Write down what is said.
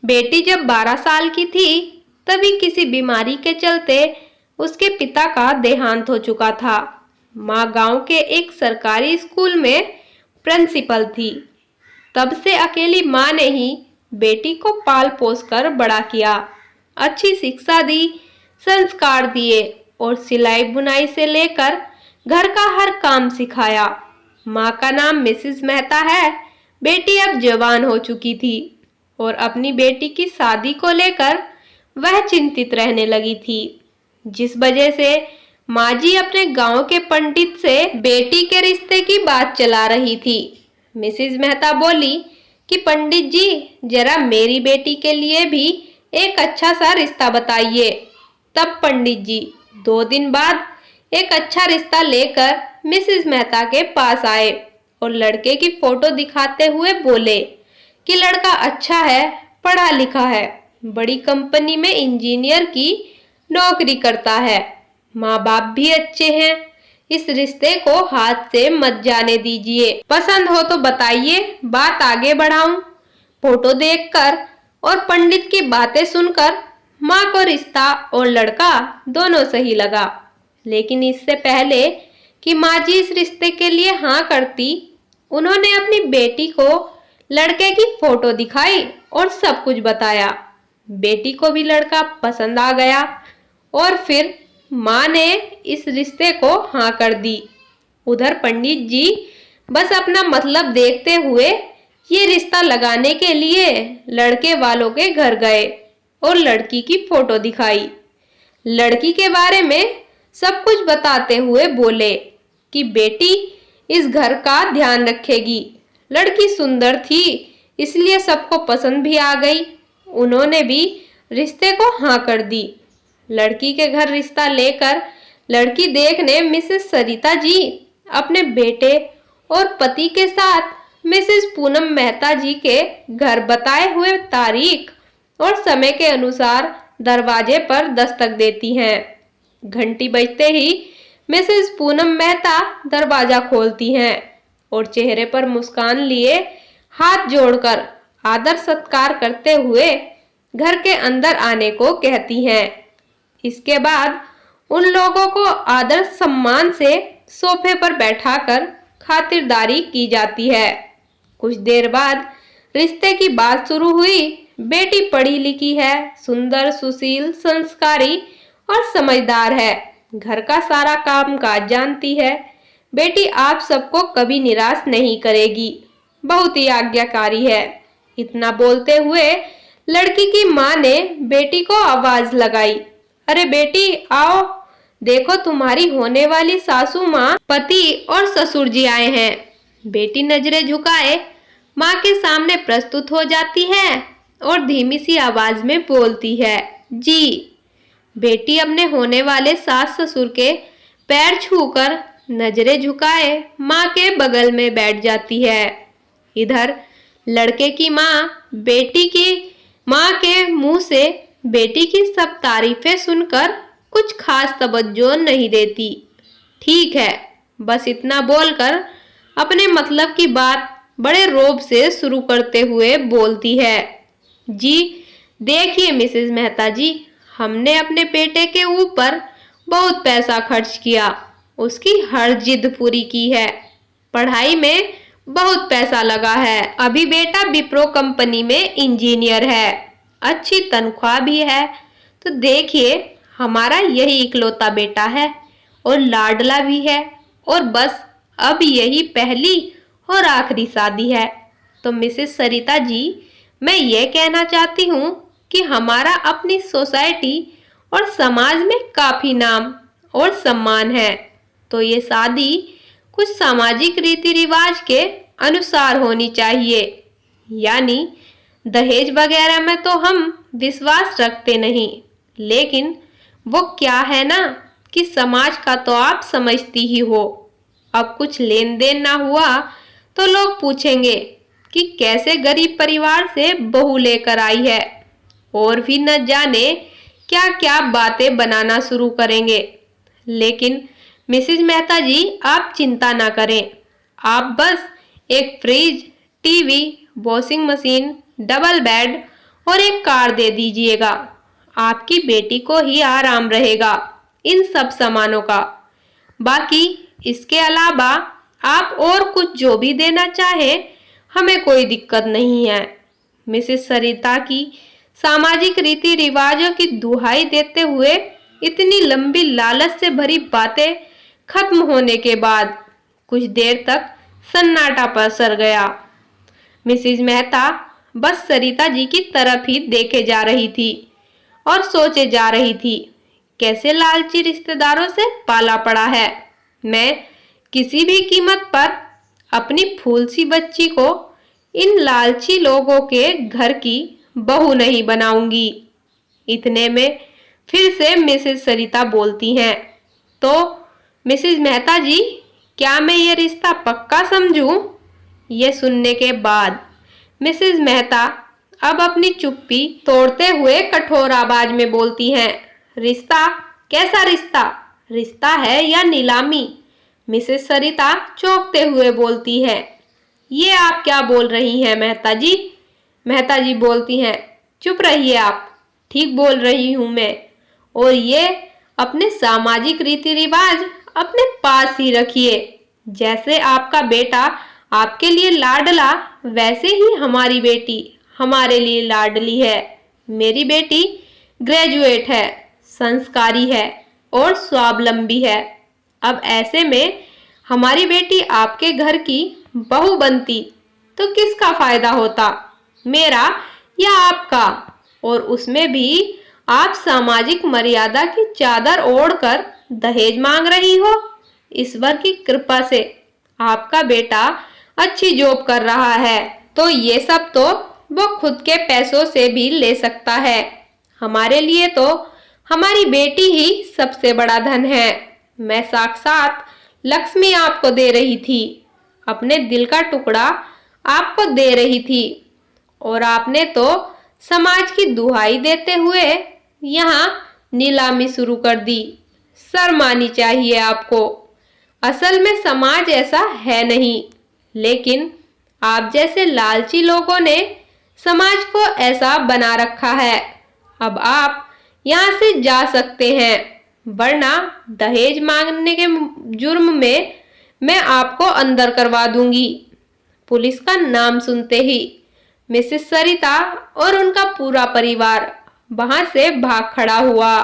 बेटी जब 12 साल की थी तभी किसी बीमारी के चलते उसके पिता का देहांत हो चुका था। माँ गांव के एक सरकारी स्कूल में प्रिंसिपल थी। तब से अकेली माँ ने ही बेटी को पाल पोस कर बड़ा किया, अच्छी शिक्षा दी, संस्कार दिए और सिलाई बुनाई से लेकर घर का हर काम सिखाया। माँ का नाम मिसेस मेहता है। बेटी अब जवान हो चुकी थी और अपनी बेटी की शादी को लेकर वह चिंतित रहने लगी थी, जिस वजह से माँ जी अपने गांव के पंडित से बेटी के रिश्ते की बात चला रही थी। मिसेस मेहता बोली कि पंडित जी, जरा मेरी बेटी के लिए भी एक अच्छा सा रिश्ता बताइए। तब पंडित जी 2 दिन बाद एक अच्छा रिश्ता लेकर मिसेस मेहता के पास आए और लड़के की फोटो दिखाते हुए बोले कि लड़का अच्छा है, पढ़ा लिखा है, बड़ी कंपनी में इंजीनियर की नौकरी करता है, माँ बाप भी अच्छे हैं, इस रिश्ते को हाथ से मत जाने दीजिए। पसंद हो तो बताइए, बात आगे बढ़ाऊं। फोटो देखकर और पंडित की बातें सुनकर माँ को रिश्ता और लड़का दोनों सही लगा। लेकिन इससे पहले कि माँ जी इस रिश्ते के लिए हाँ करती, उन्होंने अपनी बेटी को लड़के की फोटो दिखाई और सब कुछ बताया। बेटी को भी लड़का पसंद आ गया और फिर माँ ने इस रिश्ते को हाँ कर दी। उधर पंडित जी बस अपना मतलब देखते हुए ये रिश्ता लगाने के लिए लड़के वालों के घर गए और लड़की की फोटो दिखाई। लड़की के बारे में सब कुछ बताते हुए बोले कि बेटी इस घर का ध्यान रखेगी। लड़की सुंदर थी, इसलिए सबको पसंद भी आ गई। उन्होंने भी रिश्ते को हाँ कर दी। लड़की के घर रिश्ता लेकर लड़की देखने मिसेस सरिता जी अपने बेटे और पति के साथ मिसेस पूनम मेहता जी के घर बताए हुए तारीख और समय के अनुसार दरवाजे पर दस्तक देती हैं। घंटी बजते ही मिसेस पूनम मेहता दरवाजा खोलती हैं और चेहरे पर मुस्कान लिए हाथ जोड़कर आदर सत्कार करते हुए घर के अंदर आने को कहती हैं। इसके बाद उन लोगों को आदर सम्मान से सोफे पर बैठाकर खातिरदारी की जाती है। कुछ देर बाद रिश्ते की बात शुरू हुई। बेटी पढ़ी लिखी है, सुंदर, सुशील, संस्कारी और समझदार है, घर का सारा कामकाज जानती है। बेटी आप सबको कभी निराश नहीं करेगी, बहुत ही आज्ञाकारी है। इतना बोलते हुए लड़की की माँ ने बेटी को आवाज लगाई, अरे बेटी आओ, देखो तुम्हारी होने वाली सासू माँ, पति और ससुर जी आए हैं। बेटी नजरें झुकाए माँ के सामने प्रस्तुत हो जाती है और धीमी सी आवाज में बोलती है, जी। बेटी अपने होने वाले सास ससुर के पैर छूकर नजरें झुकाए माँ के बगल में बैठ जाती है। इधर लड़के की माँ बेटी की माँ के मुंह से बेटी की सब तारीफें सुनकर कुछ खास तवज्जो नहीं देती। ठीक है, बस इतना बोलकर अपने मतलब की बात बड़े रोब से शुरू करते हुए बोलती है, जी देखिए मिसेस मेहता जी, हमने अपने बेटे के ऊपर बहुत पैसा खर्च किया, उसकी हर जिद पूरी की है, पढ़ाई में बहुत पैसा लगा है। अभी बेटा विप्रो कंपनी में इंजीनियर है, अच्छी तनख्वाह भी है। तो देखिए हमारा यही इकलौता बेटा है और लाडला भी है और बस अब यही पहली और आखिरी शादी है। तो मिसेस सरिता जी, मैं ये कहना चाहती हूँ कि हमारा अपनी सोसाइटी और समाज में काफी नाम और सम्मान है, तो ये शादी कुछ सामाजिक रीति रिवाज के अनुसार होनी चाहिए। यानी दहेज वगैरह में तो हम विश्वास रखते नहीं, लेकिन वो क्या है ना कि समाज का तो आप समझती ही हो। अब कुछ लेन देन ना हुआ तो लोग पूछेंगे कि कैसे गरीब परिवार से बहू लेकर आई है, और भी न जाने क्या क्या बातें बनाना शुरू करेंगे। लेकिन मिसेज मेहता जी आप चिंता ना करें, आप बस एक fridge, TV, washing machine, double bed और एक कार दे दीजिएगा। आपकी बेटी को ही आराम रहेगा इन सब सामानों का। बाकी इसके अलावा आप और कुछ जो भी देना चाहें, हमें कोई दिक्कत नहीं है। मिसेस सरिता की सामाजिक रीति रिवाजों की दुहाई देते हुए इतनी लंबी लालच से भरी बातें खत्म होने के बाद कुछ देर तक सन्नाटा पसर गया। मिसेज मेहता बस सरिता जी की तरफ ही देखे जा रही थी और सोचे जा रही थी, कैसे लालची रिश्तेदारों से पाला पड़ा है। मैं किसी भी कीमत पर अपनी फूल सी बच्ची को इन लालची लोगों के घर की बहू नहीं बनाऊंगी। इतने में फिर से मिसेस सरिता बोलती हैं, तो मिसेस मेहता जी, क्या मैं ये रिश्ता पक्का समझूं? ये सुनने के बाद मिसेस मेहता अब अपनी चुप्पी तोड़ते हुए कठोर आवाज में बोलती हैं, रिश्ता? कैसा रिश्ता? रिश्ता है या नीलामी? मिसेस सरिता चौंकते हुए बोलती है, ये आप क्या बोल रही हैं मेहता जी? मेहता जी बोलती हैं, चुप रहिए आप, ठीक बोल रही हूं मैं। और ये अपने सामाजिक रीति रिवाज अपने पास ही रखिए। जैसे आपका बेटा आपके लिए लाडला, वैसे ही हमारी बेटी हमारे लिए लाडली है। मेरी बेटी ग्रेजुएट है, संस्कारी है और स्वावलंबी है। अब ऐसे में हमारी बेटी आपके घर की बहू बनती तो किसका फायदा होता, मेरा या आपका? और उसमें भी आप सामाजिक मर्यादा की चादर ओढ़कर दहेज मांग रही हो। ईश्वर की कृपा से आपका बेटा अच्छी जॉब कर रहा है, तो ये सब तो वो खुद के पैसों से भी ले सकता है। हमारे लिए तो हमारी बेटी ही सबसे बड़ा धन है। मैं साक्षात लक्ष्मी आपको दे रही थी, अपने दिल का टुकड़ा आपको दे रही थी, और आपने तो समाज की दुहाई देते हुए यहाँ नीलामी शुरू कर दी। शर्म आनी चाहिए आपको। असल में समाज ऐसा है नहीं, लेकिन आप जैसे लालची लोगों ने समाज को ऐसा बना रखा है। अब आप यहाँ से जा सकते हैं, वरना दहेज मांगने के जुर्म में मैं आपको अंदर करवा दूंगी। पुलिस का नाम सुनते ही मिसेस सरिता और उनका पूरा परिवार वहां से भाग खड़ा हुआ।